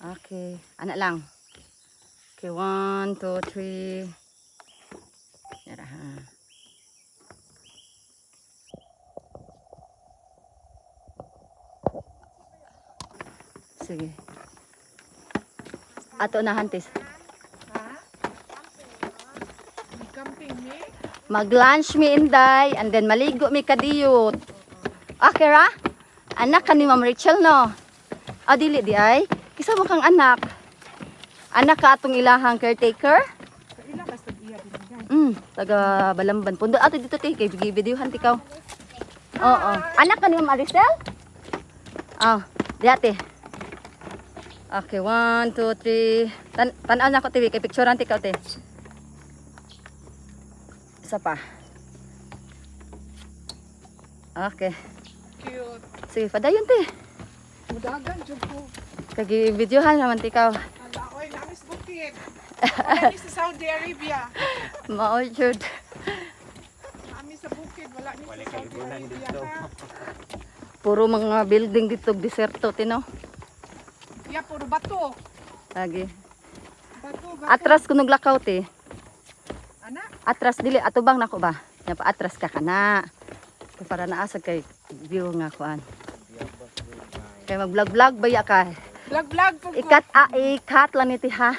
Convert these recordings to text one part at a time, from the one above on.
Okay, anak lang. Okay, 1, 2, 3. Yara ha. Sige. Ato na hantis. Camping me? Mag-lunch mi inday and then maligo mi kadiyot. Okay ra? Anak ka ni Ma'am Rachel no? Ah, dili di ay. Kisa mo kang anak. Anak ka atong ilahang caretaker? Sa ilang basta iya din. Taga Balamban. Pundo ato dito te kay videohan tikaw. Oo. Anak ka ni Ma'am Aricel? Di ate. Okay, 1, 2, 3. Tanaw na ako TV kay picturean tikaw te. Isa pa. Okay. Cute. Sige, padayon te. Mudagan jud ko. Kagi videohan naman tikaw. Ala, oy, namis bukid. Wala ni sa Saudi Arabia. Mao jud. Namis sa bukid, wala ni sa Saudi Arabia. Ha? Puro mga building dito deserto tino. Ya, puro bato. Lagi. Bato. Atras kunog lakaw te. Ana? Atras dili atubang nako ba? Nya pa atras ka kana. Kay para naasa kay view nga kuan. Kay mag-vlog baya ka. Vlog po ko. Ikat lang niti ha.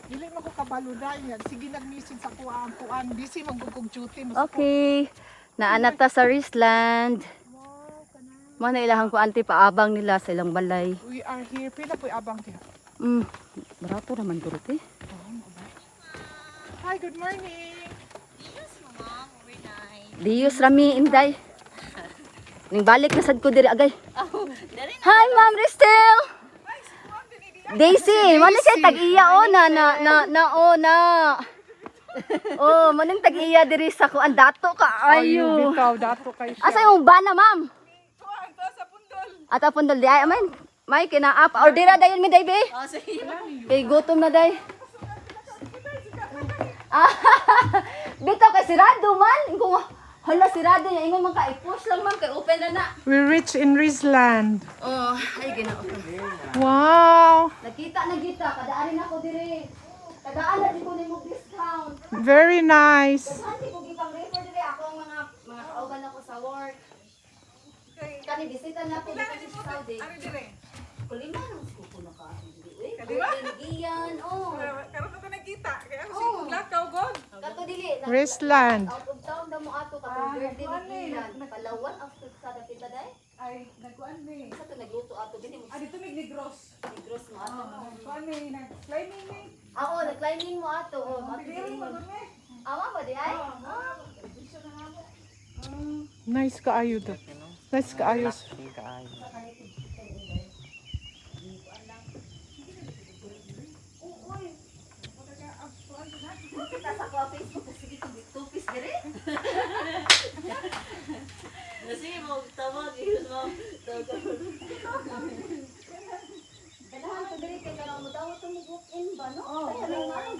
Dili man ko kabaluday yan. Sige nag-message sa kuan. Busy magugog duty. Okay. Naanata sa Risland. Wow, kana. Mo na ilahang ko anti paabang nila sa ilang balay. We are here. Pila po abang diha. Barato naman guro te. Hi, good morning. Diyos rami inday. Ning balik na sad ko diri agay. Hi Ma'am Ristel. Daisy, mo na siya tag-iya na. Oh, mo nang tag-iya diri sa kuan dato ka ayo. Bitaw, dato kay siya. Asa yung bana ma'am? Kuan, to sa pundol. Ata pundol di ay amen. May kinaap or dira dayon mi day be. Sige. Kay gutom na day. Bitaw kay sirado man. Kung hala sirado niya ingon man ka i-push lang ma'am kay open na na. We reach in Risland. Oh, ay ginoo. Wow. Nakita kadaarin ako diri. Kadaan na di ko nimo discount. Very nice. Kasi ko gipang refer diri ako ang mga kauban ako sa work. Kani bisita na ko dito sa Saudi. Ari dire. Kulima nang skupo na ka diri. Iyan, oh. Karon ko nakita. Kaya ako Oh. si lakaw god. Kato dili. Risland. Out of town damo ato katong birthday ni Ilan. Palawan after sa dapita day. Ay, nagkuan ni. Sa to nagluto ato dinhi mo. Dito may negros. Negros mo ato. Kuan ni nag-climbing ni. Ako nag-climbing mo ato. Oh, awa ba di ay? Nice kaayo to. Nice kaayo. Kita sa ko Facebook kasi dito tupis dire. Kasi mo tawag yun mo. Kailangan ko dire kay kanang mo daw to mo book in ba no? Kaya lang